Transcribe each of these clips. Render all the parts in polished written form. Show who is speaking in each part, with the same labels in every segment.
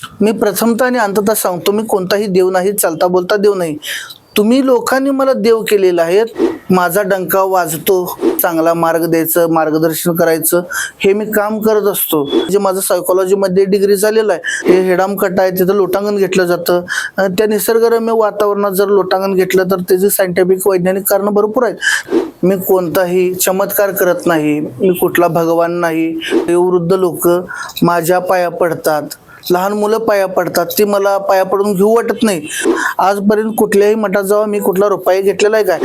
Speaker 1: मी प्रथमतः आणि अंततः सांगतो, मी कोणताही देव नाही, चालता बोलता देव नाही. तुम्ही लोकांनी मला देव केलेला आहे. माझा डंका वाजतो, चांगला मार्ग द्यायचं, मार्गदर्शन करायचं, हे मी काम करत असतो. जे माझं सायकोलॉजीमध्ये डिग्री झालेलं आहे. हे हेडामकट आहे, तिथं लोटांगण घेतलं जातं. त्या निसर्गरम्य वातावरणात जर लोटांगण घेतलं तर त्याची सायंटिफिक वैज्ञानिक कारणं भरपूर आहेत. मी कोणताही चमत्कार करत नाही, मी कुठला भगवान नाही. वृद्ध लोक माझ्या पाया पडतात, लहान मुलं पाया पडतात, ती मला पाया पडून घेऊ वाटत नाही. आजपर्यंत कुठल्याही मठात जावा मी कुठला रुपया घेतलेला आहे काय?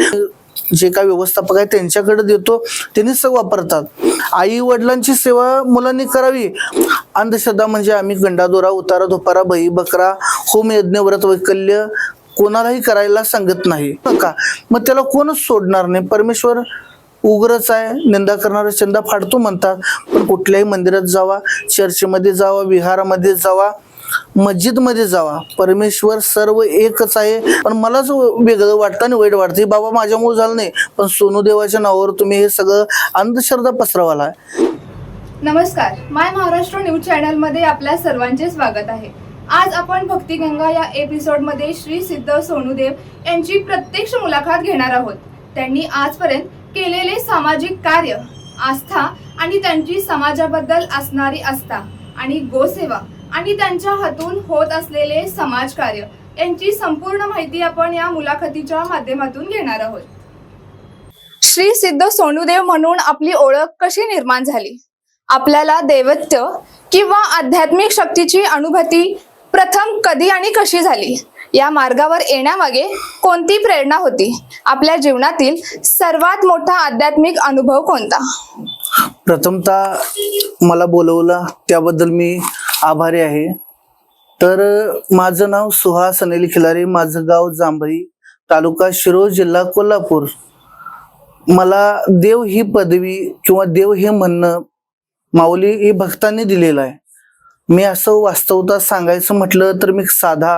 Speaker 1: जे काय व्यवस्थापक आहे त्यांच्याकडे देतो, त्यांनीच वापरतात. आई वडिलांची सेवा मुलांनी करावी. अंधश्रद्धा म्हणजे आम्ही गंडादोरा, उतारा, धोपारा, बळी बकरा, होम यज्ञ, व्रत वैकल्य कोणालाही करायला सांगत नाही का? मग त्याला कोणच सोडणार नाही. परमेश्वर उग्रच आहे, निंदा करणारा चंदा फाडतो म्हणतात. पण कुठल्याही मंदिरात जावा, चर्चमध्ये जावा, विहारामध्ये जावा, मस्जिदमध्ये जावा, परमेश्वर सर्व एकच आहे. पण मलाच वेगळं वाटतं आणि वाईट वाटतं, बाबा माझ्यामुळे झालं नाही, पण सोनूदेवाच्या नावावर तुम्ही हे सगळं अंधश्रद्धा पसरवाला.
Speaker 2: नमस्कार, माय महाराष्ट्र न्यूज चॅनल मध्ये आपल्या सर्वांचे स्वागत आहे. आज आपण भक्तिगंगा या एपिसोड मध्ये श्री सिद्ध सोनूदेव यांची प्रत्यक्ष मुलाखत घेणार आहोत. त्यांनी आजपर्यंत केलेले सामाजिक कार्य, आस्था आणि त्यांची समाजाबद्दल असणारी आस्था आणि गोसेवा आणि त्यांच्या हातून होत असलेले समाजकार्य यांची संपूर्ण माहिती आपण या मुलाखतीच्या माध्यमातून घेणार आहोत. श्री सिद्ध सोनूदेव म्हणून आपली ओळख कशी निर्माण झाली? आपल्याला दैवत्य किंवा आध्यात्मिक शक्तीची अनुभूती प्रथम कधी आणि कशी झाली? या मार्गावर येण्यामागे कोणती प्रेरणा होती? आपल्या जीवनातील सर्वात मोठा आध्यात्मिक अनुभव कोणता?
Speaker 1: प्रथमतः मला बोलवलं त्याबद्दल मी आभारी आहे. तर माझं नाव सुहास अनिल खिलारे, माझं गाव जांभळी, तालुका शिरोळ, जिल्हा कोल्हापूर. मला देव ही पदवी किंवा देव हे म्हणणं माऊली हे भक्तांनी दिलेलं आहे. मी असं वास्तवता सांगायचं म्हटलं तर मी साधा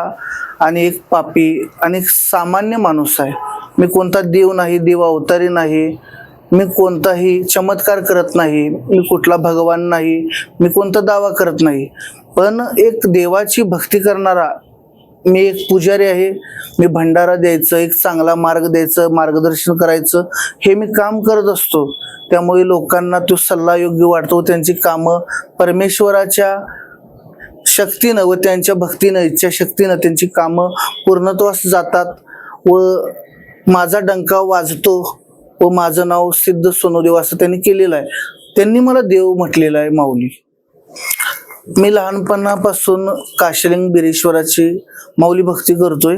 Speaker 1: आणि एक पापी आणि एक सामान्य माणूस आहे. मी कोणता देव नाही, देव अवतारी नाही, मी कोणताही चमत्कार करत नाही, मी कुठला भगवान नाही, मी कोणता दावा करत नाही. पण एक देवाची भक्ती करणारा मी एक पुजारी आहे. मी भंडारा द्यायचं, एक चांगला मार्ग द्यायचं, मार्गदर्शन करायचं, हे मी काम करत असतो. त्यामुळे लोकांना तो सल्ला योग्य वाटतो. त्यांची कामं परमेश्वराच्या शक्तीनं व त्यांच्या भक्तीनं, इच्छाशक्तीनं त्यांची कामं पूर्णत्वास जातात. व माझा डंका वाजतो व माझं नाव सिद्ध सोनूदेव असं त्यांनी केलेलं आहे. त्यांनी मला देव म्हटलेलं आहे, माऊली. मी लहानपणापासून काशीलिंग बिरेश्वराची माऊली भक्ती करतोय.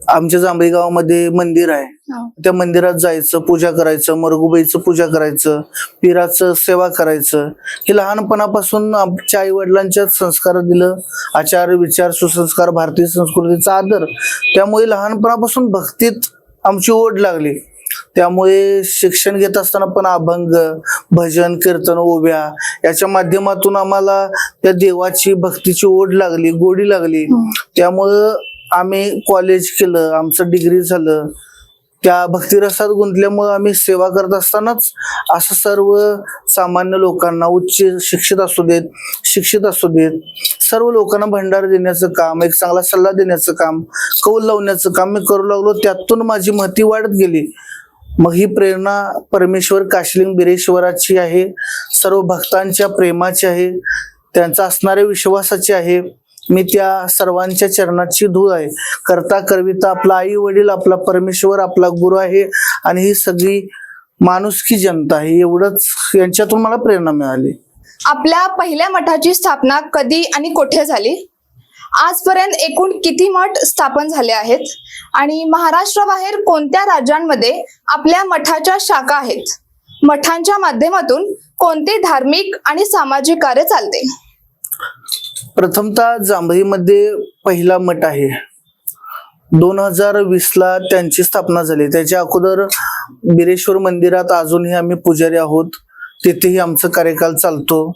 Speaker 1: आमच्या जांभळी गावामध्ये मंदिर आहे, त्या मंदिरात जायचं, पूजा करायचं, मरगुबाईचं पूजा करायचं, पीराचं सेवा करायचं. हे लहानपणापासून आमच्या आई वडिलांच्या संस्कार दिलं, आचार विचार सुसंस्कार, भारतीय संस्कृतीचा आदर. त्यामुळे लहानपणापासून भक्तीत आमची ओढ लागली. त्यामुळे शिक्षण घेत असताना पण अभंग, भजन, कीर्तन, ओव्या याच्या माध्यमातून आम्हाला त्या देवाची भक्तीची ओढ लागली, गोडी लागली. त्यामुळं आम्ही कॉलेज केलं, आमचं डिग्री झालं. त्या भक्तिरसात गुंतल्यामुळे आम्ही सेवा करत असतानाच असं सर्व सामान्य लोकांना, उच्च शिक्षित असू देत, शिक्षित असू देत, सर्व लोकांना भंडार देण्याचं काम, एक चांगला सल्ला देण्याचं काम, कौल लावण्याचं काम मी करू लागलो. त्यातून माझी महती वाढत गेली. मग ही प्रेरणा परमेश्वर काशीलिंग बिरेश्वराची आहे, सर्व भक्तांच्या प्रेमाची आहे, त्यांचा असणाऱ्या विश्वासाची आहे. मी त्या सर्वांच्या चरणाची धूळ आहे. करता करविता आपला आई वडील, आपला परमेश्वर, आपला गुरु आहे आणि ही सगळी माणुसकी जनता आहे. एवढंच यांच्यातून मला प्रेरणा मिळाली.
Speaker 2: आपल्या पहिल्या मठाची स्थापना कधी आणि कुठे झाली? आजपर्यंत एकूण किती मठ स्थापन झाले आहेत? आणि महाराष्ट्राबाहेर कोणत्या राज्यांमध्ये आपल्या मठाच्या शाखा आहेत? मठांच्या माध्यमातून कोणते धार्मिक आणि सामाजिक कार्य चालते?
Speaker 1: प्रथमतः जांभळीमध्ये पहिला मठ आहे. 2020 ला त्यांची स्थापना झाली. त्याच्या अगोदर बिरेश्वर मंदिरात अजूनही आम्ही पुजारी आहोत, तिथेही आमचा कार्यकाल चालतो.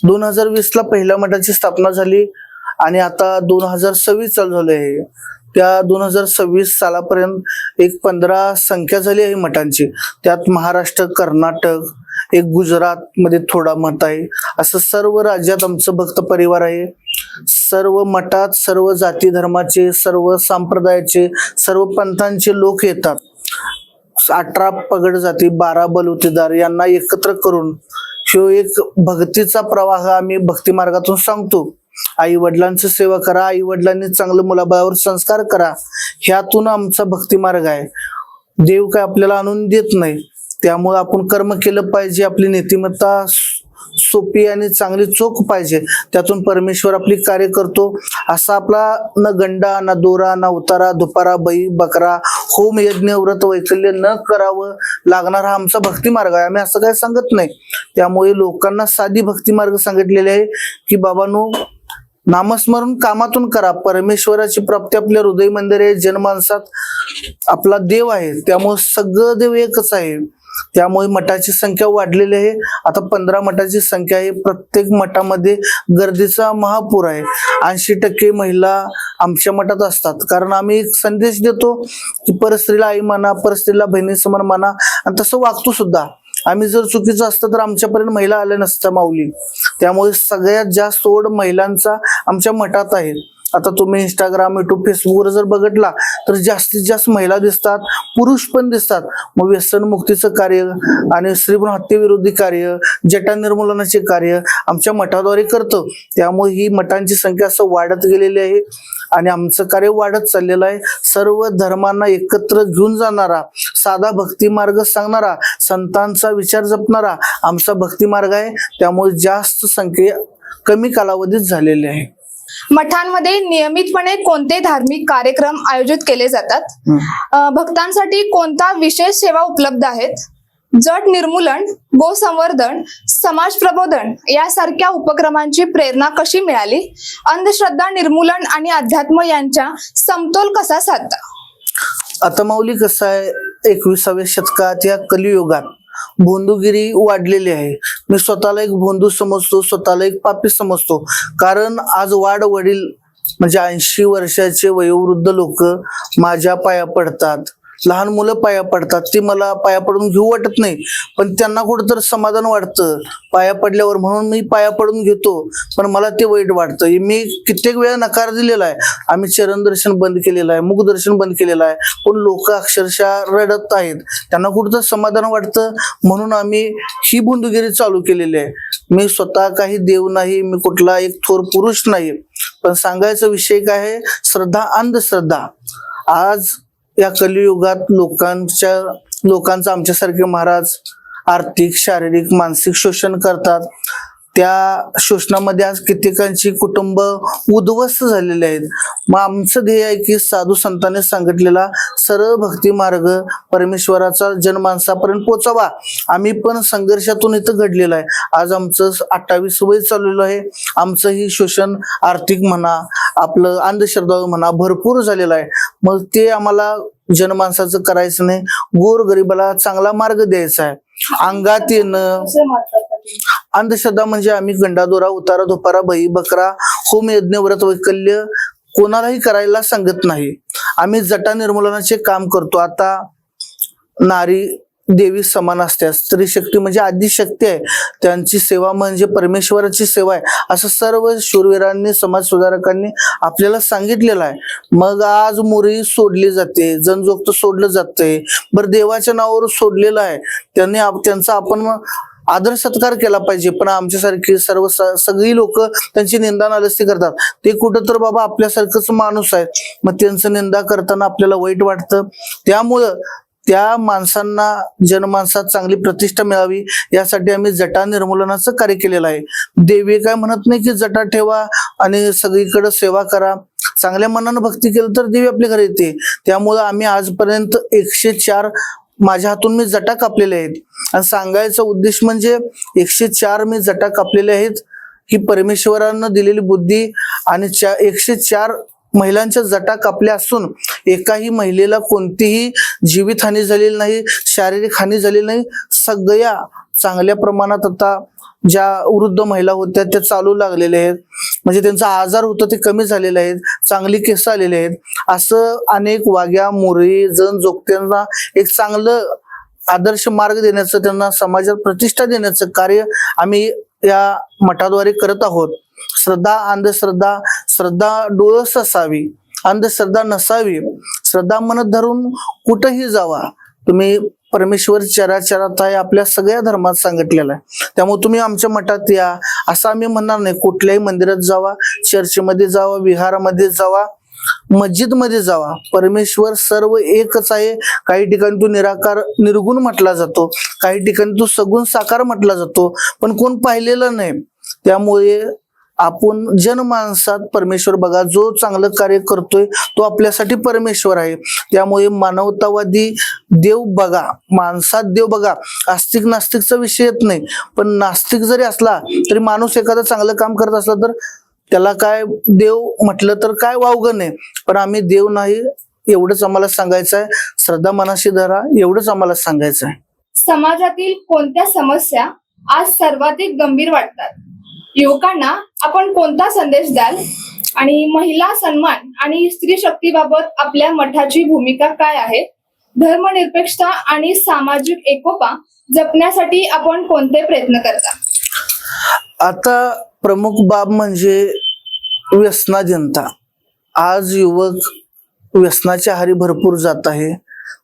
Speaker 1: 2020 ला पहिल्या मठाची स्थापना झाली आणि आता 2026 चालू झाले आहे. त्या 2026 सालापर्यंत एक 15 संख्या झाली आहे मठांची. त्यात महाराष्ट्र, कर्नाटक, एक गुजरात मध्ये थोडा मठ आहे. असं सर्व राज्यात आमचं भक्त परिवार आहे. सर्व मठात सर्व जाती धर्माचे, सर्व संप्रदायाचे, सर्व पंथांचे लोक येतात. 18 पगड जाती, 12 बलुतेदार यांना एकत्र करून ह्यो एक भक्तीचा प्रवाह आम्ही भक्ती मार्गातून सांगतो. आई वडिलांची सेवा करा, आई वडिलांनी चांगलं मुलाबाळावर संस्कार करा, ह्यातून आमचा भक्ती मार्ग आहे. देव काय आपल्याला आणून देत नाही, त्यामुळे आपण कर्म केलं पाहिजे. आपली नीतिमत्ता सोपी आणि चांगली चोख पाहिजे, त्यातून परमेश्वर आपली कार्य करतो. असा आपला न गंडा, ना दोरा, ना उतारा, दुपारा, बैल बकरा, होम यज्ञ व्रत वैकल्य न करावं लागणार हा आमचा भक्ती मार्ग आहे. आम्ही असं काही सांगत नाही. त्यामुळे लोकांना साधी भक्ती मार्ग सांगितलेले आहे की बाबांनो, नामस्मरण कामातून करा. परमेश्वराची प्राप्ती आपल्या हृदय मंदिर आहे. जनमानसात आपला देव आहे, त्यामुळे सगळं देव एकच आहे. त्यामुळे मठाची संख्या वाढलेली आहे. आता 15 मठाची संख्या आहे. प्रत्येक मठामध्ये गर्दीचा महापूर आहे. 80% महिला आमच्या मठात असतात, कारण आम्ही एक संदेश देतो की परस्त्रीला आई माना, परस्त्रीला बहिणी समान माना, आणि तसं वागतो सुद्धा. आम्ही जर चुकीचं असतं तर आमच्यापर्यंत महिला आल्या नसत्या माऊली. त्यामुळे सगळ्यात जास्त ओढ महिलांचा आमच्या मठात आहे. आता तुम्ही इंस्टाग्राम, युट्यूब, फेसबुकवर जर बघितला तर जास्तीत जास्त महिला दिसतात, पुरुष पण दिसतात. मग व्यसन मुक्तीचं कार्य आणि स्त्रीभ्रूण हत्येविरोधी कार्य, जटा निर्मूलनाचे कार्य आमच्या मठाद्वारे करतो. त्यामुळे ही मठांची संख्या असं वाढत गेलेली आहे आणि आमचं कार्य वाढत चाललेलं आहे. सर्व धर्मांना एकत्र घेऊन जाणारा, साधा भक्ती मार्ग सांगणारा, संतांचा विचार जपणारा आमचा भक्ती मार्ग आहे. त्यामुळे जास्त संख्या कमी कालावधीत झालेली आहे.
Speaker 2: मठांमध्ये नियमितपणे कोणते धार्मिक कार्यक्रम आयोजित केले जातात? भक्तांसाठी कोणता विशेष सेवा उपलब्ध आहेत? जट निर्मूलन, गोसंवर्धन, समाज प्रबोधन यासारख्या उपक्रमांची प्रेरणा कशी मिळाली? अंधश्रद्धा निर्मूलन आणि अध्यात्म यांचा समतोल कसा साधता?
Speaker 1: आता माऊली कसं आहे, 21व्या शतकात या कलियुगात भोंदूगिरी वाढलेली आहे. मी स्वतःला एक भोंदू समजतो, स्वतःला एक पापी समजतो. कारण आज वडील म्हणजे 80 वर्षाचे वयोवृद्ध लोक माझ्या पाया पडतात, लहान मुलं पाया पडतात. ती मला पाया पडून घेऊ वाटत नाही, पण त्यांना कुठंतरी समाधान वाटतं पाया पडल्यावर, म्हणून मी पाया पडून घेतो. पण मला ते वाईट वाटतं. मी कित्येक वेळा नकार दिलेला आहे. आम्ही चरण दर्शन बंद केलेलं आहे, मुख दर्शन बंद केलेलं आहे, पण लोक अक्षरशः रडत आहेत. त्यांना कुठंतरी समाधान वाटतं, म्हणून आम्ही ही भोंदूगिरी चालू केलेली आहे. मी स्वतः काही देव नाही, मी कुठला एक थोर पुरुष नाही, पण सांगायचा विषय काय आहे, श्रद्धा अंधश्रद्धा. आज या कलियुगात लोकांचं आमच्यासारखे महाराज आर्थिक, शारीरिक, मानसिक शोषण करतात. त्या शोषणामध्ये आज कित्येकांची कुटुंब उद्ध्वस्त झालेले आहेत. मग आमचं ध्येय आहे की साधू संतांनी सांगितलेला सरळ भक्ती मार्ग परमेश्वराचा जनमानसापर्यंत पोचावा. आम्ही पण संघर्षातून इथं घडलेलं आहे. आज आमचं 28 वय चाललेलं आहे. आमचं ही शोषण आर्थिक म्हणा, आपलं अंधश्रद्धा म्हणा भरपूर झालेलं आहे. मग ते आम्हाला जनमानसाचं करायचं नाही, गोरगरिबाला चांगला मार्ग द्यायचा आहे. अंगात येणं अंधश्रद्धा म्हणजे आम्ही गंडादोरा, उतारा, धोपारा, बैल बकरा, होम यज्ञ व्रत वैकल्य कोणालाही करायला सांगत नाही. आम्ही जटा निर्मूलनाचे काम करतो. आता नारी देवी समान असते, स्त्री शक्ती म्हणजे आदिशक्ती आहे, त्यांची सेवा म्हणजे परमेश्वराची सेवा आहे, असं सर्व शूरवीरांनी, समाज सुधारकांनी आपल्याला सांगितलेलं आहे. मग आज मुरी सोडली जाते, जनजोगत सोडलं जाते, बरं देवाच्या नावावर सोडलेलं आहे. त्यांचा आपण आदर सत्कार केला पाहिजे. पण आमच्यासारखी सगळी लोक त्यांची निंदा नालस्ती करतात. ते कुठं तर बाबा आपल्यासारखंच माणूस आहे, मग त्यांचं निंदा करताना आपल्याला वाईट वाटतं. त्यामुळं त्या माणसांना, जनमानसात चांगली प्रतिष्ठा मिळावी यासाठी आम्ही जटा निर्मूलनाचं कार्य केलेलं आहे. देवी काय म्हणत नाही की जटा ठेवा आणि सगळीकडे सेवा करा. चांगल्या मनानं भक्ती केलं तर देवी आपल्या घरी येते. त्यामुळं आम्ही आजपर्यंत 104 माझ्या हातून मी जटा कापलेल्या आहेत. आणि सांगायचा उद्देश म्हणजे 104 मी जटा कापलेल्या आहेत. ही परमेश्वरानं दिलेली बुद्धी आणि 104 महिलांच्या जटा कापल्या असून एकाही महिलेला कोणतीही जीवितहानी झालेली नाही, शारीरिक हानी झालेली नाही. सगळ्या चांगल्या प्रमाणात आता ज्या वृद्ध महिला होत्या त्या चालू लागलेल्या आहेत, म्हणजे त्यांचा आजार होता ते कमी झालेले आहेत, चांगली केस आलेले आहेत. असं अनेक वाघ्या, मोरी, जण जोगत्यांना एक चांगलं आदर्श मार्ग देण्याचं, त्यांना समाजात प्रतिष्ठा देण्याचं कार्य आम्ही या मठाद्वारे करत आहोत. श्रद्धा अंधश्रद्धा, श्रद्धा डोळस असावी, अंधश्रद्धा नसावी. श्रद्धा मनात धरून कुठेही जावा. तुम्ही परमेश्वर चराचरात आहे, आपल्या सगळ्या धर्मात सांगितलेलं आहे. त्यामुळे तुम्ही आमच्या मठात या असं आम्ही म्हणणार नाही. कुठल्याही मंदिरात जावा, चर्चमध्ये जावा, विहारामध्ये जावा, मस्जिदमध्ये जावा. परमेश्वर सर्व एकच आहे. काही ठिकाणी तो निराकार निर्गुण म्हटला जातो, काही ठिकाणी तो सगुण साकार म्हटला जातो, पण कोण पाहिलेलं नाही. त्यामुळे आपण जनमानसात परमेश्वर बघा. जो चांगलं कार्य करतोय तो आपल्यासाठी परमेश्वर आहे. त्यामुळे मानवतावादी देव बघा, माणसात देव बघा. आस्तिक नास्तिकचा विषय येत नाही, पण नास्तिक जरी असला तरी माणूस एखादं चांगलं काम करत असला तर त्याला काय देव म्हटलं तर काय वावगं नाही. पण आम्ही देव नाही एवढंच आम्हाला सांगायचं आहे. श्रद्धा मनाशी धरा एवढंच आम्हाला सांगायचं आहे.
Speaker 2: समाजातील कोणत्या समस्या आज सर्वाधिक गंभीर वाटतात? युवकांना आपण कोणता संदेश द्याल? आणि महिला सन्मान आणि स्त्री शक्तीबाबत आपल्या मठाची भूमिका काय आहे? धर्मनिरपेक्षता आणि सामाजिक एकोपा जपण्यासाठी आपण कोणते प्रयत्न करता?
Speaker 1: आता प्रमुख बाब म्हणजे व्यसनाधीनता. आज युवक व्यसनाच्या आहारी भरपूर जात आहे.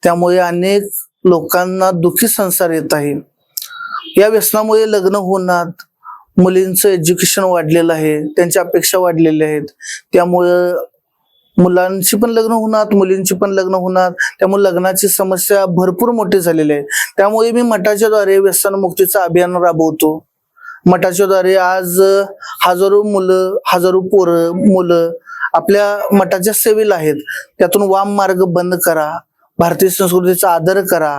Speaker 1: त्यामुळे अनेक लोकांना दुःखी संसार येत आहे. या व्यसनामुळे लग्न होणार, मुलींचं एज्युकेशन वाढलेलं आहे, त्यांच्या अपेक्षा वाढलेल्या आहेत. त्यामुळं मुलांची पण लग्न होणार, मुलींची पण लग्न होणार. त्यामुळे लग्नाची समस्या भरपूर मोठी झालेली आहे. त्यामुळे मी मठाच्या द्वारे व्यसनमुक्तीचं अभियान राबवतो. मठाच्या द्वारे आज हजारो मुलं, हजारो पोरं मुलं आपल्या मठाच्या सेवेला आहेत. त्यातून वाम मार्ग बंद करा, भारतीय संस्कृतीचा आदर करा,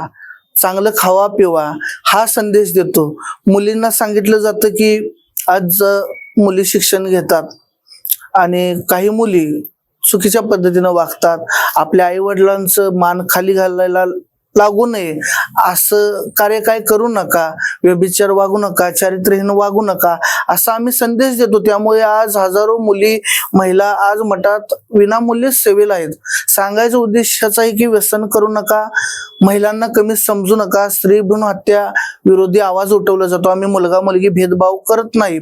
Speaker 1: चांगलं खावा पिवा हा संदेश देतो. मुलींना सांगितलं जातं की आज मुली शिक्षण घेतात आणि काही मुली चुकीच्या पद्धतीनं वागतात. आपल्या आई वडिलांचं मान खाली घालायला लागू नये असं कार्य काय करू नका, व्यभिचार वागू नका, चारित्र्यहीन वागू नका असा आम्ही संदेश देतो. त्यामुळे आज हजारो मुली महिला आज मठात विनामूल्य सेवेला आहेत. सांगायचा उद्देशाचा आहे की व्यसन करू नका, महिलांना कमी समजू नका. स्त्री भ्रूण हत्या विरोधी आवाज उठवला जातो. आम्ही मुलगा मुलगी भेदभाव करत नाही.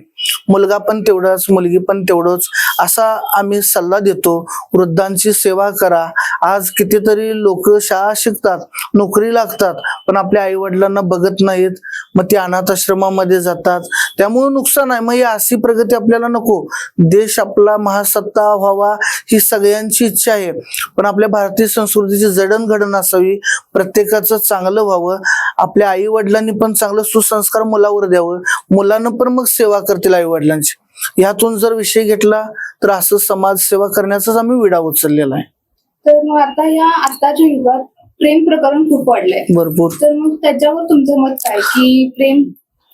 Speaker 1: मुलगा पण तेवढाच, मुलगी पण तेवढंच असा आम्ही सल्ला देतो. वृद्धांची सेवा करा. आज कितीतरी लोक शाळा शिकतात, नोकरी लागतात, पण आपल्या आई वडिलांना बघत नाहीत. मग ते अनाथ आश्रमामध्ये जातात. त्यामुळे नुकसान आहे. मग ही अशी प्रगती आपल्याला नको. देश आपला महासत्ता व्हावा ही सगळ्यांची इच्छा आहे, पण आपल्या भारतीय संस्कृतीची जडणघडण असावी. प्रत्येकाचं चांगलं व्हावं. आपल्या आई वडिलांनी पण चांगलं सुसंस्कार मुलावर द्यावं. मुलांना पण मग सेवा करतील आई वडिलांची. ह्यातून जर विषय घेतला तर असं समाजसेवा करण्याचाच आम्ही विडा उचललेला आहे.
Speaker 2: तर मग आता आताच्या युगात प्रेम प्रकरण खूप वाढलंय
Speaker 1: भरपूर.
Speaker 2: तर मग त्याच्यावर तुमचं मत काय, की प्रेम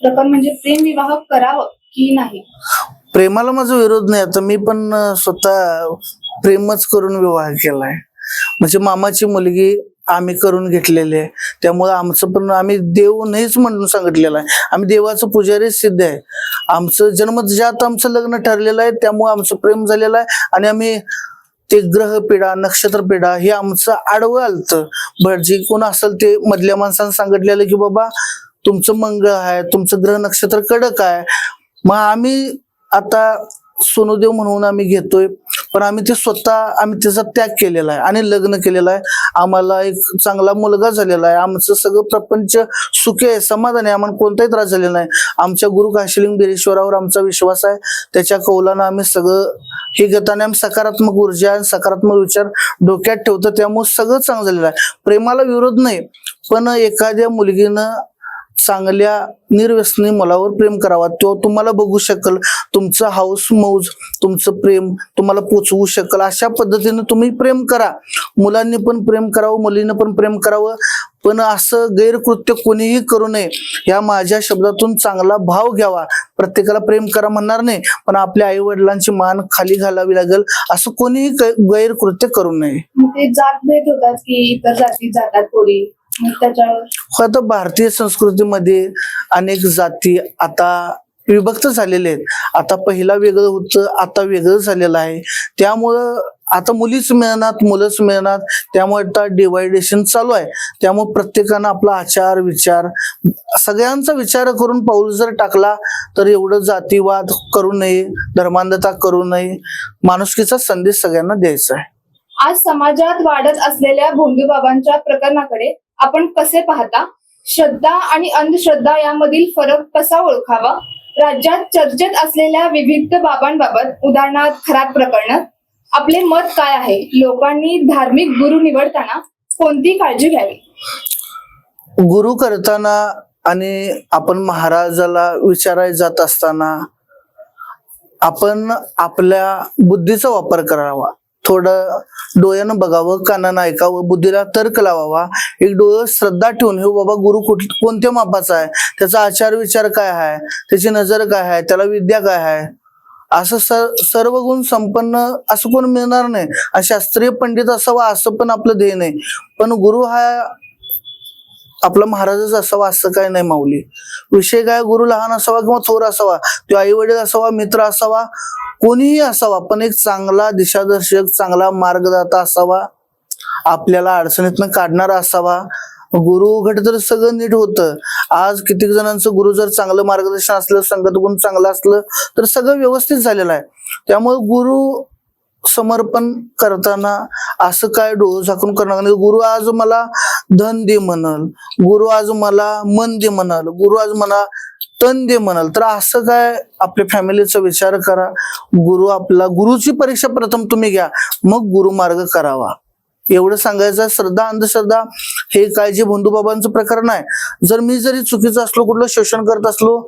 Speaker 2: प्रकरण म्हणजे प्रेम विवाह करावं की नाही?
Speaker 1: प्रेमाला माझा विरोध नाही. आता मी पण स्वतः प्रेमच करून विवाह केलाय. म्हणजे मामाची मुलगी आम्ही करून घेतलेली आहे. त्यामुळे आमचं पण आम्ही देव नाहीच म्हणून सांगितलेलं आहे. आम्ही देवाचं पुजारी सिद्ध आहे. आमचं जन्मजात आमचं लग्न ठरलेलं आहे. त्यामुळे आमचं प्रेम झालेलं आहे. आणि आम्ही ते ग्रह पिढा, नक्षत्र पिढा हे आमचं आडवं आलतं. जे कोण असेल ते मधल्या माणसानं सांगितलेलं की बाबा तुमचं मंगळ आहे, तुमचं ग्रह नक्षत्र कडक आहे. मग आम्ही आता सोनुदेव म्हणून आम्ही घेतोय, पण आम्ही ते स्वतः आम्ही त्याचा त्याग केलेला आहे आणि लग्न केलेलं आहे. आम्हाला एक चांगला मुलगा झालेला आहे. आमचं सगळं प्रपंच सुखी आहे, समाधान आहे. आम्हाला कोणताही त्रास झालेला नाही. आमच्या गुरु काशीलिंग बिरेश्वरावर आमचा विश्वास आहे. त्याच्या कौलानं आम्ही सगळं हे घेताना आम्ही सकारात्मक ऊर्जा आणि सकारात्मक विचार डोक्यात ठेवतो. त्यामुळे सगळं चांगलं झालेलं आहे. प्रेमाला विरोध नाही, पण एखाद्या मुलगीनं चांगल्या निर्व्यसनी मुलावर प्रेम करावा. तो तुम्हाला बघू शकेल, तुमचं हाऊस मौज, तुमचं प्रेम तुम्हाला पोचवू शकेल. अशा पद्धतीने तुम्ही प्रेम करा. मुलांनी पण प्रेम करावं, मुलीनं पण प्रेम करावं, पण असं गैरकृत्य कोणीही करू नये. या माझ्या शब्दातून चांगला भाव घ्यावा. प्रत्येकाला प्रेम करा म्हणणार नाही, पण आपल्या आई वडिलांची मान खाली घालावी लागेल. असं कोणीही गैरकृत्य करू नये.
Speaker 2: ते जातभेद होतात की इतर जाती जातात पोरी त्याच्यावर.
Speaker 1: आता भारतीय संस्कृतीमध्ये अनेक जाती आता विभक्त झालेले आहेत. आता पहिला वेगळं होतं, आता वेगळं झालेलं आहे. त्यामुळं आता मुलीच मिळणार मुलंच मिळणार, त्यामुळे आता डिवायडेशन चालू आहे. त्यामुळे प्रत्येकानं आपला आचार विचार सगळ्यांचा विचार करून पाऊल जर टाकला तर एवढं जातीवाद करू नये, धर्मांधता करू नये, माणुसकीचा संदेश सगळ्यांना द्यायचा आहे.
Speaker 2: आज समाजात वाढत असलेल्या भोंदूबाबांच्या प्रकरणाकडे आपण कसे पाहता? श्रद्धा आणि अंधश्रद्धा यामधील फरक कसा ओळखावा? राज्यात चर्चेत असलेल्या विविध बाबांबाबत उदाहरणार्थ खराब प्रकरण आपले मत काय आहे? लोकांनी धार्मिक गुरु निवडताना कोणती काळजी घ्यावी?
Speaker 1: गुरु करताना आणि आपण महाराजाला विचारायला जात असताना आपण आपल्या बुद्धीचा वापर करावा. थोडं डोळ्यानं बघावं, कानानं ऐकावं, बुद्धीला तर्क लावावा. एक डोळं श्रद्धा ठेवून हे बाबा गुरु कोणत्या मापाचा आहे, त्याचा आचार विचार काय आहे, त्याची नजर काय आहे, त्याला विद्या काय आहे, असं सर्व गुण संपन्न असं कोण मिळणार नाही. शास्त्रीय पंडित असावा असं पण आपलं ध्येय नाही. पण गुरु हा आपला महाराजच असावा असं काय नाही माऊली. विषय काय, गुरु लहान असावा किंवा थोर असावा, तो आई वडील असावा, मित्र असावा, कोणीही असावा, पण एक चांगला दिशादर्शक, चांगला मार्गदाता असावा, आपल्याला अडचणीतनं काढणारा असावा. गुरु घट तर सगळं नीट होतं. आज कित्येक जणांचं गुरु जर चांगलं मार्गदर्शन असलं, संगत गुण चांगलं असलं तर सगळं व्यवस्थित झालेलं आहे. त्यामुळे गुरु समर्पण करताना असं काय डोळं झाकून करणार नाही. गुरु आज मला धन दे म्हणाल, गुरु आज मला मन दे म्हणाल, गुरु आज मला तन दे म्हणाल, तर असं काय आपल्या फॅमिलीचा विचार करा. गुरुची परीक्षा प्रथम तुम्ही घ्या, मग गुरु मार्ग करावा. एवढं सांगायचं. श्रद्धा अंधश्रद्धा हे काय जे भोंदूबाबांचं प्रकरण आहे, जर मी जरी चुकीचं असलो, कुठलं शोषण करत असलो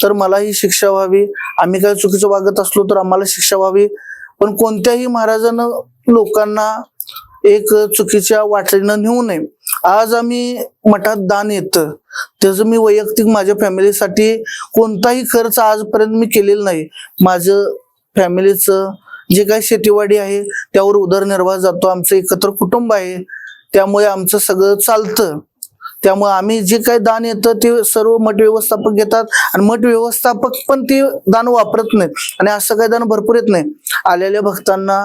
Speaker 1: तर मलाही शिक्षा व्हावी. आम्ही काय चुकीचं वागत असलो तर आम्हाला शिक्षा व्हावी. पण कोणत्याही महाराजानं लोकांना एक चुकीच्या वाटेनं नेऊ नये. आज आम्ही मठात दान येतं, त्याचं मी वैयक्तिक माझ्या फॅमिलीसाठी कोणताही खर्च आजपर्यंत मी केलेला नाही. माझं फॅमिलीचं जे काही शेतीवाडी आहे त्यावर उदरनिर्वाह जातो. आमचं एकत्र कुटुंब आहे, त्यामुळे आमचं सगळं चालतं. त्यामुळे आम्ही जे काही दान येतं ते सर्व मठ व्यवस्थापक घेतात आणि मठ व्यवस्थापक पण ते दान वापरत नाहीत. आणि असं काही दान भरपूर येत नाही. आलेल्या भक्तांना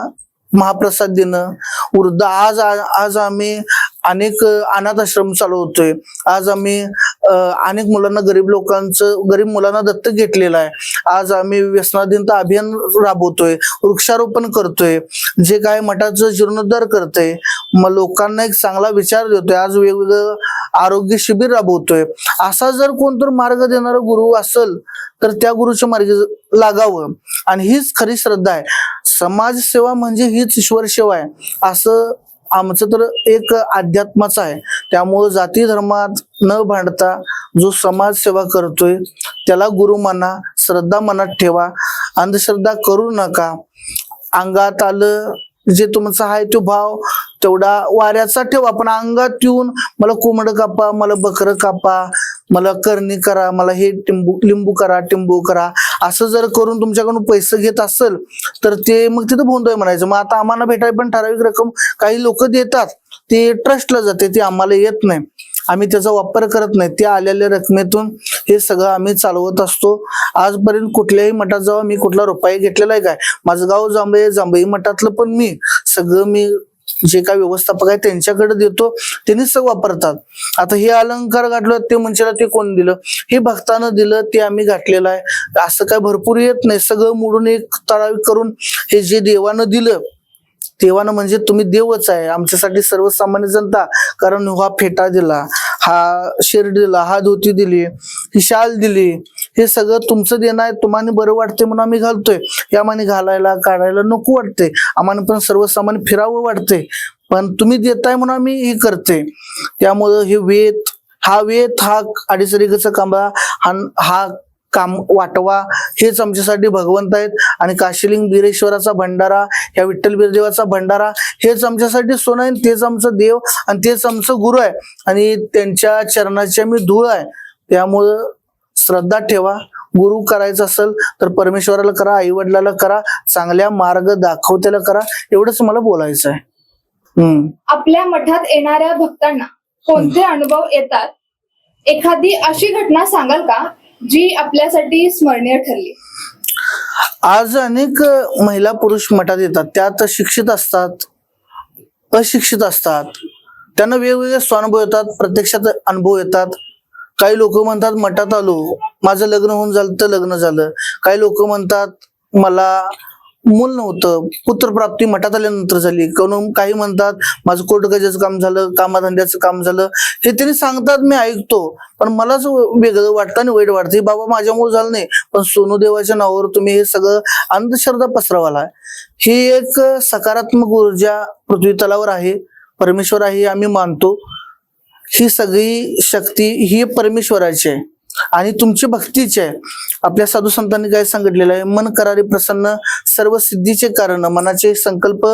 Speaker 1: महाप्रसाद देणं, वृद्ध आज आम्ही अनेक अनाथ आश्रम चालवतोय. आज आम्ही अनेक मुलांना गरीब मुलांना दत्तक घेतलेलं आहे. आज आम्ही व्यसनाधीनता अभियान राबवतोय, वृक्षारोपण करतोय, जे काय मठाचं जीर्णोद्धार करतोय, मग लोकांना एक चांगला विचार देतोय. आज वेगवेगळं आरोग्य शिबिर राबवतोय. असा जर कोणतर मार्ग देणारा गुरु असेल तर त्या गुरुच्या मार्गी लागावं. आणि हीच खरी श्रद्धा आहे. समाजसेवा म्हणजे हीच ईश्वर सेवा आहे, असं आमचं तर एक अध्यात्माचं आहे. त्यामुळे जाती धर्मात न भांडता जो समाज सेवा करतोय त्याला गुरु माना, श्रद्धा मनात ठेवा, अंधश्रद्धा करू नका. अंगात आलं जे तुमचा आहे तो भाव तेवढा वाऱ्याचा ठेवा, पण अंगात येऊन मला कोंबड कापा, मला बकरं कापा, मला करणी करा, मला हे लिंबू करा, असं जर करून तुमच्याकडून पैसे घेत असेल तर ते मग तिथं भोंदोय म्हणायचं. मग आता आम्हाला भेटाय पण ठराविक रक्कम काही लोक देतात, ते ट्रस्टला जाते, ते आम्हाला येत नाही, आम्ही त्याचा वापर करत नाही. त्या आलेल्या रकमेतून हे सगळं आम्ही चालवत असतो. आजपर्यंत कुठल्याही मठात जावा मी कुठला रुपया घेतलेला आहे काय? माझं गाव जांभई मठातलं पण मी जे काय व्यवस्थापक आहे त्यांच्याकडे देतो, त्यांनीच सगळं वापरतात. आता हे अलंकार घातलं ते म्हणशीला ते कोण दिलं? हे भक्तानं दिलं, ते आम्ही घातलेलं आहे. असं काय भरपूर येत नाही. सगळं मोडून एक ठराविक करून हे जे देवानं दिलं, देवानं म्हणजे तुम्ही देवच आहे आमच्यासाठी, सर्वसामान्य जनता. कारण हा फेटा दिला, हा शिर दिला, हा धोती दिली, ही शाल दिली, हे सगळं तुमचं देणं आहे. तुम्हाला बरं वाटते म्हणून आम्ही घालतोय. यामाने घालायला काढायला नको वाटते, आम्हाला पण सर्वसामान्य फिरावं वाटते, पण तुम्ही देताय म्हणून आम्ही हे करते. त्यामुळं हे वेद हा 2.5 रेघेचा कांबळा हा काम वाटवा, हेच आमच्यासाठी भगवंत आहेत. आणि काशीलिंग बिरेश्वराचा भंडारा, या विठ्ठल बिरदेवाचा भंडारा, हेच आमच्यासाठी सोनं आहे, तेच आमचं देव आणि तेच आमचं गुरु आहे. आणि त्यांच्या चरणाची मी धूळ आहे. त्यामुळं श्रद्धा ठेवा. गुरु करायचं असेल तर परमेश्वराला करा, आई वडिलाला करा, चांगल्या मार्ग दाखवतेला करा. एवढंच मला बोलायचं आहे.
Speaker 2: आपल्या मठात येणाऱ्या भक्तांना कोणते अनुभव येतात? एखादी अशी घटना सांगाल का जी आपल्यासाठी स्मरणीय ठरली?
Speaker 1: आज अनेक महिला पुरुष मठात येतात, त्यात शिक्षित असतात, अशिक्षित असतात, त्यांना वेगवेगळे स्वानुभव येतात, प्रत्यक्षात अनुभव येतात. काही लोक म्हणतात मठात आलो, माझं लग्न होऊन झालं तर लग्न झालं. काही लोक म्हणतात मला मूल नव्हतं, पुत्रप्राप्ती मठात आल्यानंतर झाली. काही म्हणतात माझं कोर्ट कचेरीचं काम झालं, कामाधंद्याचं काम झालं. हे त्यांनी सांगतात, मी ऐकतो, पण मलाच वेगळं वाटतं आणि वाईट वाटतं. बाबा माझ्यामुळे झालं नाही, पण सोनूदेवाच्या नावावर तुम्ही हे सगळं अंधश्रद्धा पसरवाला. ही एक सकारात्मक ऊर्जा पृथ्वी तलावर आहे, परमेश्वर आहे, आम्ही मानतो. ही सगळी शक्ती ही परमेश्वराची आहे आणि तुमची भक्तीची आहे. आपल्या साधू संतांनी काय सांगितलेलं आहे, मन करारी प्रसन्न सर्व सिद्धीचे कारण, मनाचे संकल्प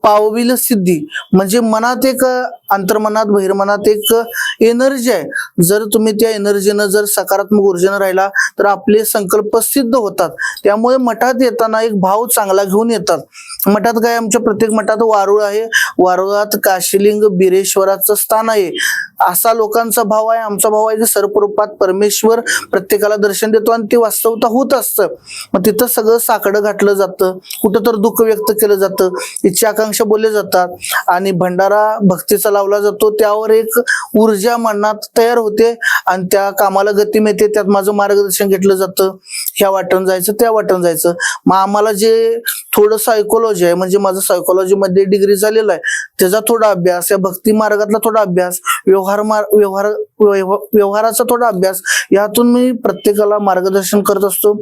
Speaker 1: पावविल सिद्धी. म्हणजे मनात एक अंतर्मनात बहिर्मनात एक एनर्जी आहे. जर तुम्ही त्या एनर्जीनं जर सकारात्मक ऊर्जेनं राहिला तर आपले संकल्प सिद्ध होतात. त्यामुळे मठात येताना एक भाव चांगला घेऊन येतात. मठात काय, आमच्या प्रत्येक मठात वारुळ आहे, वारुळात काशीलिंग बिरेश्वराचं स्थान आहे. असा लोकांचा भाव आहे. आमचा भाव आहे की सर्वरूपात परमेश्वर प्रत्येकाला दर्शन देतो आणि ते वास्तवता होत असतं. मग तिथं सगळं साकडं घातलं जातं, कुठं तर दुःख व्यक्त केलं जातं, इच्छा आकांक्षा बोलले जातात आणि भंडारा भक्तीचा लावला जातो. त्यावर एक ऊर्जा मनात तयार होते आणि त्या कामाला गती मिळते. त्यात माझं मार्गदर्शन घेतलं जातं, ह्या वाटण जायचं त्या वाटण जायचं. मग आम्हाला जे थोडं सायकोलॉजी आहे, म्हणजे माझं सायकोलॉजी मध्ये डिग्री झालेला आहे, त्याचा थोडा अभ्यास, या भक्ती मार्गातला थोडा अभ्यास, व्यवहाराचा थोडा अभ्यास, यातून मी प्रत्येकाला मार्गदर्शन करत असतो.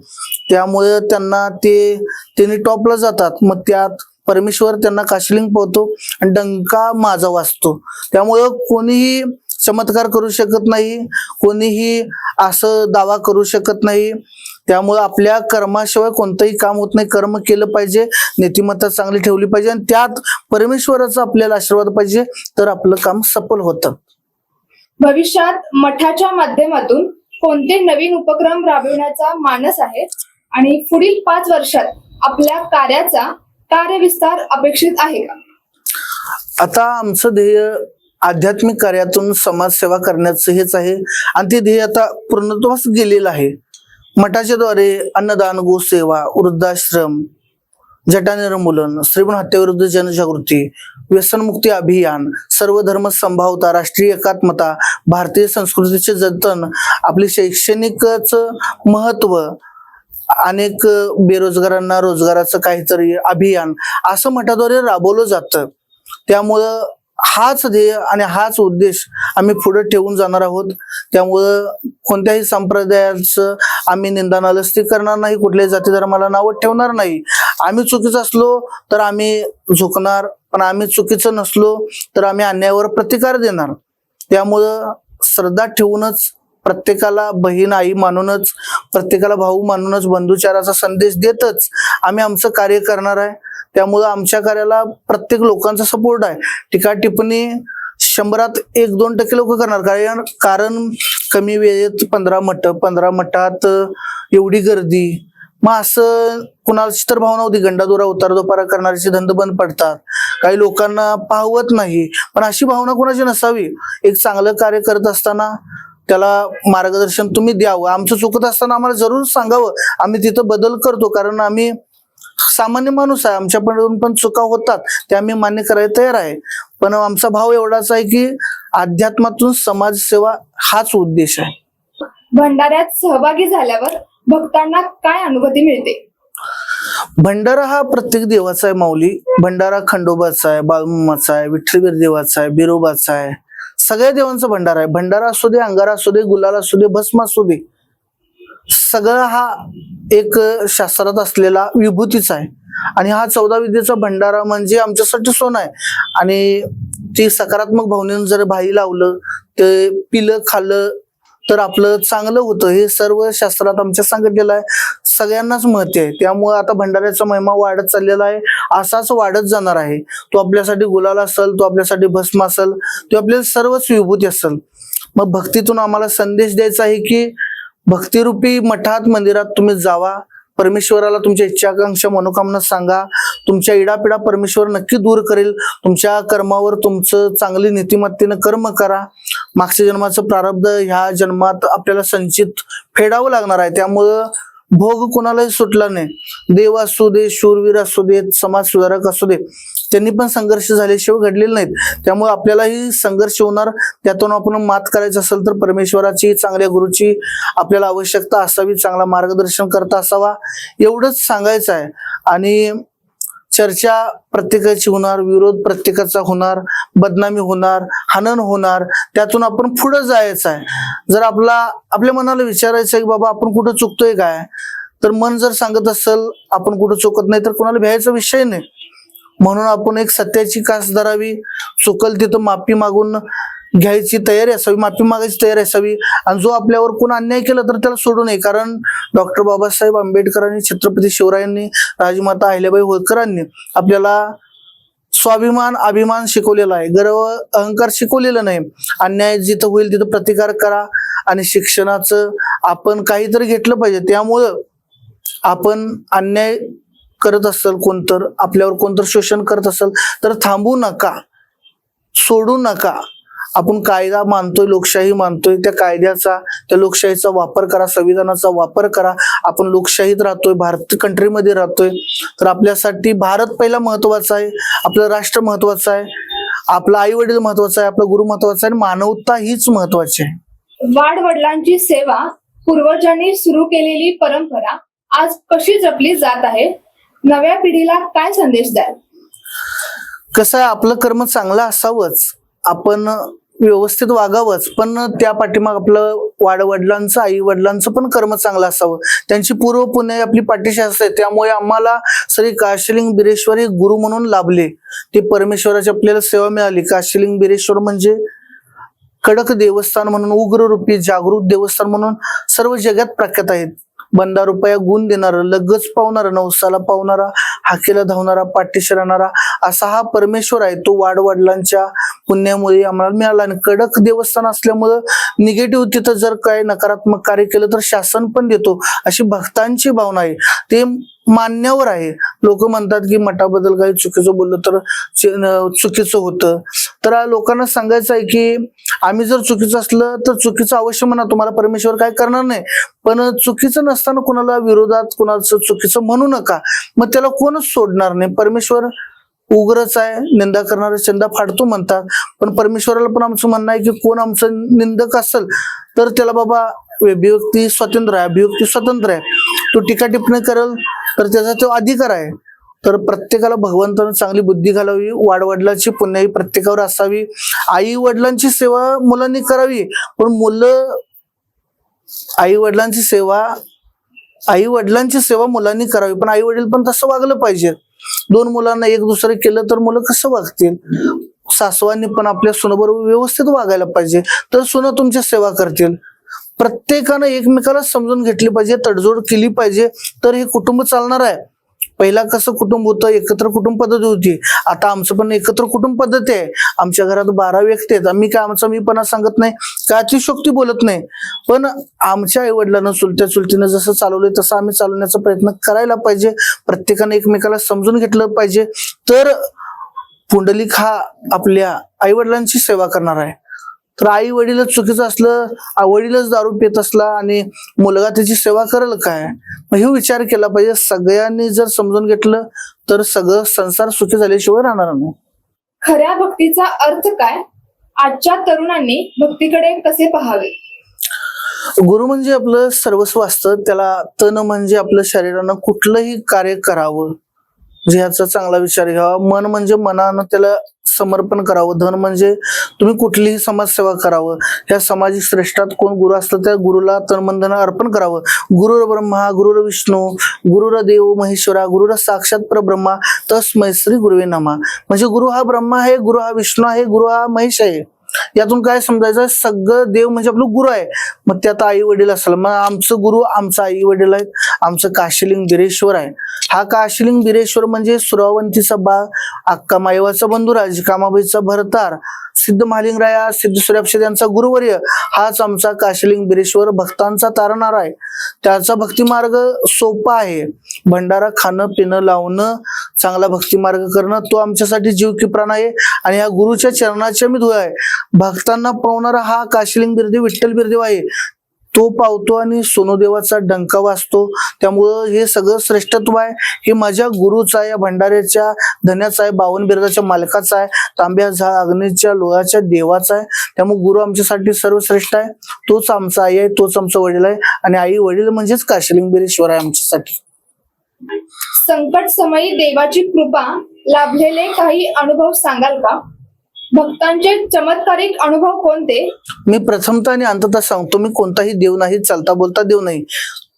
Speaker 1: त्यामुळे त्यांनी टॉपला जातात. मग त्यात परमेश्वर त्यांना काशीलिंग पावतो आणि डंका माझा वाजतो. त्यामुळे कोणीही चमत्कार करू शकत नाही, कोणीही असं दावा करू शकत नाही. त्यामुळे आपल्या कर्माशिवाय कोणतंही काम होत नाही. कर्म केलं पाहिजे, नीतिमत्ता चांगली ठेवली पाहिजे आणि त्यात परमेश्वराचा आपल्याला आशीर्वाद पाहिजे, तर आपलं काम सफल होतं.
Speaker 2: भविष्यात मठाच्या माध्यमातून कोणते नवीन उपक्रम राबविण्याचा मानस आहे आणि पुढील 5 वर्षात आपल्या कार्याचा कार्यविस्तार अपेक्षित आहे का?
Speaker 1: आता आमचं ध्येय आध्यात्मिक कार्यातून समाजसेवा करण्याचं हेच आहे आणि ते ध्येय आता पूर्णत्वास गेलेलं आहे. मठाच्या द्वारे अन्नदान, गोसेवा, वृद्धाश्रम, जटा निर्मूलन, स्त्रीभ्रूण हत्येविरुद्ध जनजागृती, व्यसनमुक्ती अभियान, सर्व धर्म संभावता, राष्ट्रीय एकात्मता, भारतीय संस्कृतीचे जतन, आपले शैक्षणिकच महत्व, अनेक बेरोजगारांना रोजगाराचं काहीतरी अभियान असं मठाद्वारे राबवलं जातं. त्यामुळं हाच ध्येय आणि हाच उद्देश आम्ही पुढे ठेवून जाणार आहोत. त्यामुळं कोणत्याही संप्रदायाचं आम्ही निंदानालस्ती करणार नाही, कुठल्याही जाती धर्माला नावं ठेवणार नाही. आम्ही चुकीचं असलो तर आम्ही झुकणार, पण आम्ही चुकीचं नसलो तर आम्ही अन्यायावर प्रतिकार देणार. त्यामुळं श्रद्धा ठेवूनच, प्रत्येकाला बहीण आई मानूनच, प्रत्येकाला भाऊ मानूनच, बंधुचाराचा संदेश देतच आम्ही आमचं कार्य करणार आहे. त्यामुळं आमच्या कार्याला प्रत्येक लोकांचा सपोर्ट आहे. टीका टिप्पणी 100त 1-2% लोक करणार, कारण कमी वेळेत 15 मठात एवढी गर्दी. मग असं कुणाची तर भावना होती, गंडादोरा उतारदोपारा करणाऱ्याचे धंदे बंद पडतात, काही लोकांना पाहवत नाही. पण अशी भावना कोणाची नसावी. एक चांगलं कार्य करत असताना त्याला मार्गदर्शन तुम्ही द्यावं. आमचं चुकत असताना आम्हाला जरूर सांगावं, आम्ही तिथं बदल करतो. कारण आम्ही सामान्य माणूस आहे, आमच्याकडून पण चुका होतात, ते आम्ही मान्य करायला तयार आहे. पण आमचा भाव एवढाच आहे की अध्यात्मातून समाजसेवा हाच उद्देश आहे.
Speaker 2: भंडाऱ्यात सहभागी झाल्यावर भक्तांना काय अनुभूती मिळते?
Speaker 1: भंडारा हा प्रत्येक देवाचा आहे माऊली. भंडारा खंडोबाचा आहे, बाळूमामाचा आहे, विठ्ठलबीर देवाचा आहे, बिरोबाचा आहे, सगळ्या देवांचा भंडारा आहे. भंडारा असू दे, अंगारा असू दे, गुलाल असू दे, भस्म असू दे, सगळं हा एक शास्त्रात असलेला विभूतीचा आहे. आणि हा 14 विद्येचा भंडारा म्हणजे आमच्यासाठी सोनं आहे. आणि ती सकारात्मक भावनेनं जर भाई लावलं, ते पिलं खाल्लं तर आपलं चांगलं होतं. हे सर्व शास्त्रात आमच्या सांगितलेलं आहे, सगळ्यांनाच माहिती आहे. त्यामुळे आता भंडाऱ्याचा महिमा वाढत चाललेला आहे, असाच वाढत जाणार आहे. तो आपल्यासाठी गुलाल असेल, तो आपल्यासाठी भस्म असेल, तो आपल्याला सर्वच विभूती असेल. मग भक्तीतून आम्हाला संदेश द्यायचा आहे की भक्तिरूपी मठात, मंदिरात तुम्ही जावा, परमेश्वराला तुमच्या इच्छा आकांक्षा मनोकामना सांगा. तुमच्या इडापिडा परमेश्वर नक्की दूर करेल. तुमच्या कर्मावर तुमचं चांगली नीतिमत्तेनं कर्म करा. मागच्या जन्माचं प्रारब्ध ह्या जन्मात आपल्याला संचित फेडावं लागणार आहे. त्यामुळं भोग कोणालाही सुटला नाही. देव असू दे, शूरवीर असू देत, समाज सुधारक असू दे, त्यांनी पण संघर्ष झाल्याशिवाय घडलेले नाहीत. त्यामुळे आपल्यालाही संघर्ष होणार. त्यातून आपण मात करायचं असेल तर परमेश्वराची, चांगल्या गुरुची आपल्याला आवश्यकता असावी, चांगला मार्गदर्शन करता असावा, एवढंच सांगायचं आहे. आणि चर्चा प्रत्येकाची होणार, विरोध प्रत्येकाचा होणार, बदनामी होणार, हनन होणार. त्यातून आपण पुढे जायचं आहे. जर आपल्या मनाला विचारायचं आहे की बाबा आपण कुठं चुकतोय काय, तर मन जर सांगत असेल आपण कुठं चुकत नाही, तर कोणाला भ्यायचा विषय नाही. म्हणून आपण एक सत्याची कास धरावी, चुकल तिथं माफी मागून घ्यायची तयारी असावी, माफी मागायची तयारी असावी. आणि जो आपल्यावर कोण अन्याय केला तर त्याला सोडू नये. कारण डॉक्टर बाबासाहेब आंबेडकरांनी, छत्रपती शिवरायांनी, राजमाता अहिल्याबाई होळकरांनी आपल्याला स्वाभिमान, अभिमान शिकवलेला आहे. गर्व, अहंकार शिकवलेला नाही. अन्याय जिथं होईल तिथं प्रतिकार करा. आणि शिक्षणाचं आपण काहीतरी घेतलं पाहिजे. त्यामुळं आपण अन्याय करत असेल, कोणतर आपल्यावर कोणतर शोषण करत असेल तर थांबू नका, सोडू नका. आपण कायदा मानतोय, लोकशाही मानतोय, त्या कायद्याचा, त्या लोकशाहीचा वापर करा, संविधानाचा वापर करा. आपण लोकशाहीत राहतोय, भारत कंट्रीमध्ये राहतोय, तर आपल्यासाठी भारत पहिला महत्वाचा आहे, आपलं राष्ट्र महत्वाचं आहे, आपलं आई वडील महत्वाचं आहे, आपलं गुरु महत्वाचा आहे, आणि मानवता हीच महत्वाची आहे.
Speaker 2: वाडवडिलांची सेवा, पूर्वजांनी सुरू केलेली परंपरा आज कशी जपली जात आहे? नव्या पिढीला काय संदेश द्याल?
Speaker 1: कसं आहे, आपलं कर्म चांगलं असावंच, आपण व्यवस्थित वागावंच, पण त्या पाठीमाग आपलं वाडवडिलांचं, आई वडिलांचं पण कर्म चांगलं असावं. त्यांची पूर्व पुण्य आपली पाठीशी असते. त्यामुळे आम्हाला श्री काशीलिंग बिरेश्वर हे गुरु म्हणून लाभले. ते परमेश्वराची आपल्याला सेवा मिळाली. काशीलिंग बिरेश्वर म्हणजे कडक देवस्थान म्हणून, उग्र रूपी जागृत देवस्थान म्हणून सर्व जगात प्रख्यात आहेत. बंदा रुपया गुण देणारा, लगच पावणारा, नवसाला पावणारा, हाकेला धावणारा, पाठीशी राहणारा असा हा परमेश्वर आहे. तो वाडवडिलांच्या पुण्यामुळे आम्हाला मिळाला. आणि कडक देवस्थान असल्यामुळं निगेटिव्ह तिथं जर काय नकारात्मक कार्य केलं तर शासन पण देतो, अशी भक्तांची भावना आहे. ते मान्यावर आहे. लोक म्हणतात की मठाबद्दल काही चुकीचं बोललं तर चुकीचं होतं. तर लोकांना सांगायचं आहे की आम्ही जर चुकीचं असलं तर चुकीचं अवश्य म्हणा, तुम्हाला परमेश्वर काय करणार नाही. पण चुकीचं नसताना कुणाला विरोधात कुणाचं चुकीचं म्हणू नका, मग त्याला कोणच सोडणार नाही. परमेश्वर उग्रच आहे, निंदा करणारा चंदा फाडतो म्हणतात. पण परमेश्वराला पण आमचं म्हणणं आहे की कोण आमचं निंदक असेल तर त्याला बाबा अभिव्यक्ती स्वातंत्र्य आहे, अभिव्यक्ती स्वतंत्र आहे. तो टीका टिप्पणी करेल तर त्याचा तो अधिकार आहे. तर प्रत्येकाला भगवंतानं चांगली बुद्धी घालावी. वाडवडिलांची पुण्याई प्रत्येकावर असावी. आई वडिलांची सेवा मुलांनी करावी, पण मुलं आई वडिलांची सेवा मुलांनी करावी, पण आई वडील पण तसं वागलं पाहिजे. दोन मुलांना एक दुसरं केलं तर मुलं कसं वागतील? सासवांनी पण आपल्या सुनेबरोबर व्यवस्थित वागायला पाहिजे, तर सुना तुमची सेवा करतील. प्रत्येकानं एकमेकाला समजून घेतली पाहिजे, तडजोड केली पाहिजे, तर हे कुटुंब चालणार आहे. पहिला कसं कुटुंब होतं, एकत्र कुटुंब पद्धती होती. आता आमचं पण एकत्र कुटुंब पद्धती आहे. आमच्या घरात 12 व्यक्ती आहेत. आम्ही काय आमचा मीपणा सांगत नाही, काय अतिशयोक्ती बोलत नाही. पण आमच्या आई वडिलांना चुलत्या चुलतीनं जसं चालवलंय तसं आम्ही चालवण्याचा प्रयत्न करायला पाहिजे. प्रत्येकाने एकमेकाला समजून घेतलं पाहिजे, तर पुंडलिक हा आपल्या आई वडिलांची सेवा करणार आहे. तर आई वडीलच चुकीचं असलं, वडीलच दारू पित असला आणि मुलगा त्याची सेवा करेल काय? मग हे विचार केला पाहिजे. सगळ्यांनी जर समजून घेतलं तर सगळं संसार सुखी झाल्याशिवाय राहणार नाही.
Speaker 2: खऱ्या भक्तीचा अर्थ काय? आजच्या तरुणांनी भक्तीकडे कसे पाहावे?
Speaker 1: गुरु म्हणजे आपलं सर्वस्व असतं. त्याला तन म्हणजे आपलं शरीरानं कुठलंही कार्य करावं, ह्याचा चांगला विचार घ्यावा. मन म्हणजे मनानं त्याला समर्पण करावं. धन म्हणजे तुम्ही कुठलीही समाजसेवा करावं. ह्या सामाजिक श्रेष्ठात कोण गुरु असलं त्या गुरुला तनमनधन अर्पण करावं. गुरुर ब्रह्मा, गुरुर विष्णू, गुरुर देव महेश्वरा, गुरुर साक्षात परब्रह्मा, तस्मै श्री गुरुवे नमः. म्हणजे गुरु हा ब्रह्मा आहे, गुरु हा विष्णू आहे, गुरु हा महेश आहे. यातून काय समजायचं? सगळं देव म्हणजे आपलं गुरु आहे. मग त्यात आई वडील असेल, मग आमचं गुरु आमचं आई वडील आहेत. आमचं काशीलिंग बिरेश्वर आहे. हा काशीलिंग बिरेश्वर म्हणजे सुरावंतीचा बाळ, अक्का मायवाचा बंधुराज, कामाबाईचा भरतार, सिद्ध महालिंगराया, सिद्ध सूर्यापशेद यांचा गुरुवर्य, हाच आमचा काशीलिंग बिरेश्वर भक्तांचा तारणार आहे. त्याचा भक्ती मार्ग सोपा आहे. भंडारा खाणं पिणं लावणं, चांगला भक्ती मार्ग करणं, तो आमच्यासाठी जीव की प्राण आहे. आणि या गुरुच्या चरणाच्या मी धुळे आहे. भक्तांना पावणारा हा काशीलिंग बिरदेव विठ्ठल बिरदेव आहे. तो पावतो आणि सोनूदेवाचा डंका वाजतो. त्यामुळं हे सगळं श्रेष्ठत्व आहे हे माझ्या गुरुचं आहे, या भंडाऱ्याच्या धन्याचं आहे, 52 बिरदाच्या मालकाचा आहे, तांब्या अग्नीच्या लोहाच्या देवाचा आहे. त्यामुळे गुरु आमच्यासाठी सर्वश्रेष्ठ आहे. तोच आमचा आई आहे, तोच आमचा वडील आहे आणि आई वडील म्हणजेच काशीलिंगेश्वर आहे आमच्यासाठी.
Speaker 2: संकट समयी देवाची कृपा लाभलेले काही अनुभव सांगाल का? भक्तांचे चमत्कारिक अनुभव कोणते?
Speaker 1: मी प्रथमतः आणि अंततः सांगतो, मी कोणताही देव नाही, चालता बोलता देव नाही.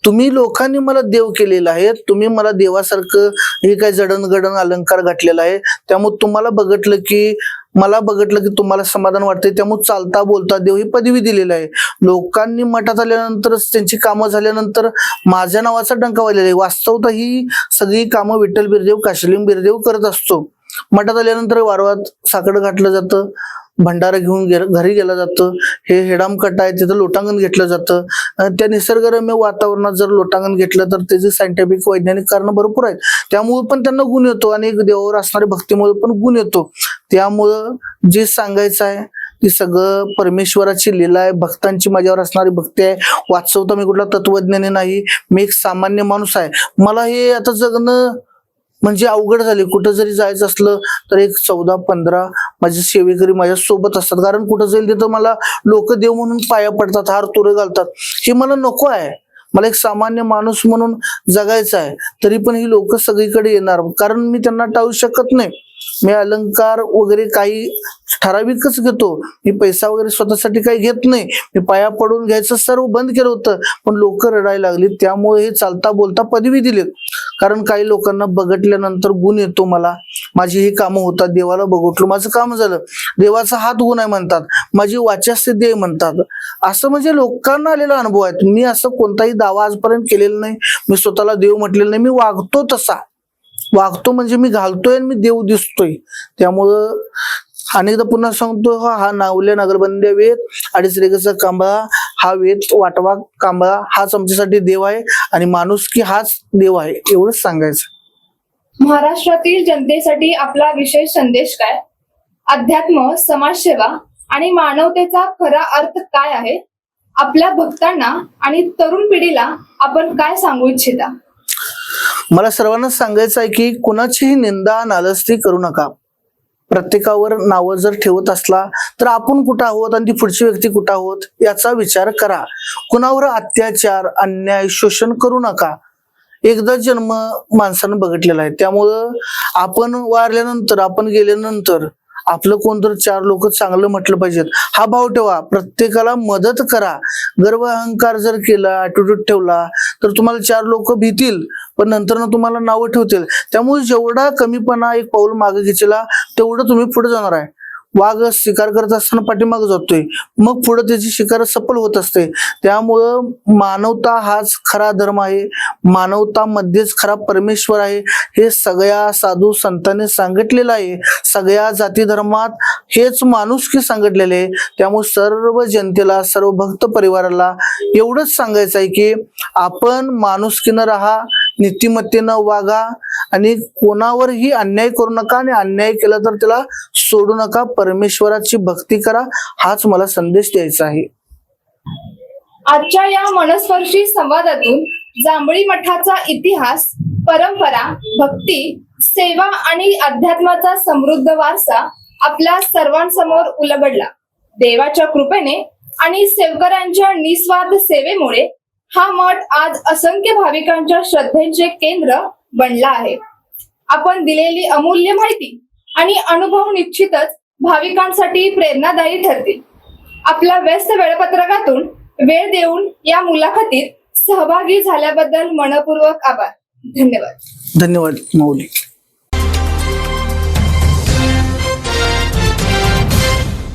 Speaker 1: तुम्ही लोकांनी मला देव केलेला आहे. तुम्ही मला देवासारखं हे काय जडणघडण अलंकार घातलेला आहे. त्यामुळे तुम्हाला बघितलं की मला बघितलं की तुम्हाला समाधान वाटतंय. त्यामुळे चालता बोलता देव ही पदवी दिलेली आहे. लोकांनी मठात आल्यानंतर त्यांची कामं झाल्यानंतर माझ्या नावाचा डंका वाजलेला आहे. वास्तवतः ही सगळी कामं विठ्ठल बिरदेव, काशीलिंग बिरदेव करत असतो. मठात आल्यानंतर वारवात साकडं घातलं जातं, भंडारा घेऊन घरी गेलं जातं. हे हेडामकट आहे, तिथं लोटांगण घेतलं जातं. त्या निसर्गरम्य वातावरणात जर लोटांगण घेतलं तर त्याचे सायंटिफिक वैज्ञानिक कारण भरपूर आहेत. त्यामुळे पण त्यांना गुण येतो आणि देवावर असणाऱ्या भक्तीमुळे पण गुण येतो. त्यामुळं जे सांगायचं आहे ती सगळं परमेश्वराची लीला आहे. भक्तांची माझ्यावर असणारी भक्ती आहे. वाचवता मी कुठला तत्वज्ञानी नाही, मी एक सामान्य माणूस आहे. मला हे आता जगणं म्हणजे अवघड झाले. कुठं जरी जायचं असलं तर एक 14-15 माझे सेवेकरी माझ्या सोबत असतात. कारण कुठं जाईल तिथं मला लोक देव म्हणून पाया पडतात, हार तुरे घालतात. हे मला नको आहे. मला एक सामान्य माणूस म्हणून जगायचं आहे. तरी पण ही लोक सगळीकडे येणार, कारण मी त्यांना टाळू शकत नाही. मी अलंकार वगैरे काही ठराविकच घेतो. मी पैसा वगैरे स्वतःसाठी काही घेत नाही. मी पाया पडून घ्यायचं सर्व बंद केलं होतं, पण लोक रडायला लागली. त्यामुळे हे चालता बोलता पदवी दिलीत. कारण काही लोकांना बघितल्यानंतर गुण येतो. मला माझी ही कामं होतात, देवाला बघितलं माझं काम झालं, देवाचा हात गुण आहे म्हणतात, माझी वाचास्थिती आहे म्हणतात. असं म्हणजे लोकांना आलेला अनुभव आहे. मी असं कोणताही दावा आजपर्यंत केलेला नाही. मी स्वतःला देव म्हटलेलं नाही. मी वागतो तसा वागतो, म्हणजे मी घालतोय आणि मी देव दिसतोय. त्यामुळं अनेकदा पुन्हा सांगतो, हा नावल्या नगरबंद्या वेद 2.5 रेगेचा कांबळा, हा वेद वाटवा कांबळा हाच आमच्यासाठी देव आहे आणि माणुसकी हाच देव आहे, एवढंच सांगायचं.
Speaker 2: महाराष्ट्रातील जनतेसाठी आपला विशेष संदेश काय? अध्यात्म, समाजसेवा आणि मानवतेचा खरा अर्थ काय आहे? आपल्या भक्तांना आणि तरुण पिढीला आपण काय सांगू इच्छिता?
Speaker 1: मला सर्वांना सांगायचं आहे की कुणाचीही निंदा नालस्ती करू नका. प्रत्येकावर नावं जर ठेवत असला तर आपण कुठं आहोत आणि ती पुढची व्यक्ती कुठं आहोत याचा विचार करा. कुणावर अत्याचार, अन्याय, शोषण करू नका. एकदा जन्म माणसानं बघितलेला आहे. त्यामुळं आपण वारल्यानंतर, आपण गेल्यानंतर आपलं कोणतर 4 लोक चांगलं म्हटलं पाहिजेत, हा भाव ठेवा. प्रत्येकाला मदत करा. गर्व अहंकार जर केला, ऍटिट्यूड ठेवला तर तुम्हाला 4 लोक भीतील, पण नंतर तुम्हाला नावं ठेवतील. त्यामुळे जेवढा कमीपणा एक पाऊल मागे घेचला तेवढं तुम्ही पुढे जाणार आहे. वाघ शिकार करत असताना पाठीमागे जातोय, मग पुढे त्याची शिकार सफल होत असते. त्यामुळं मानवता हाच खरा धर्म आहे. मानवता मध्येच खरा परमेश्वर आहे, हे सगळ्या साधू संतांनी सांगितलेलं आहे. सगळ्या जाती धर्मात हेच माणुसकी सांगितलेले आहे. त्यामुळे सर्व जनतेला, सर्व भक्त परिवाराला एवढंच सांगायचं आहे की आपण माणुसकीनं राहा, नीतिमत्तेनं वागा आणि कोणावरही अन्याय करू नका आणि अन्याय केला तर त्याला सोडू नका. परमेश्वराची भक्ती करा, हाच मला संदेश द्यायचा आहे.
Speaker 2: आजच्या या मनस्पर्शी संवादातून जांभळी मठाचा इतिहास, परंपरा, भक्ती, सेवा आणि अध्यात्माचा समृद्ध वारसा आपल्या सर्वांसमोर उलगडला. देवाच्या कृपेने आणि सेवकऱ्यांच्या निस्वार्थ सेवेमुळे हा मठ आज असंख्य भाविकांच्या श्रद्धेचे केंद्र बनला आहे. आपण दिलेली अमूल्य माहिती आणि अनुभव निश्चितच भाविकांसाठी प्रेरणादायी ठरतील. आपल्या व्यस्त वेळापत्रकातून वेळ देऊन या मुलाखतीत सहभागी झाल्याबद्दल मनपूर्वक आभार. धन्यवाद.
Speaker 1: धन्यवाद माऊली.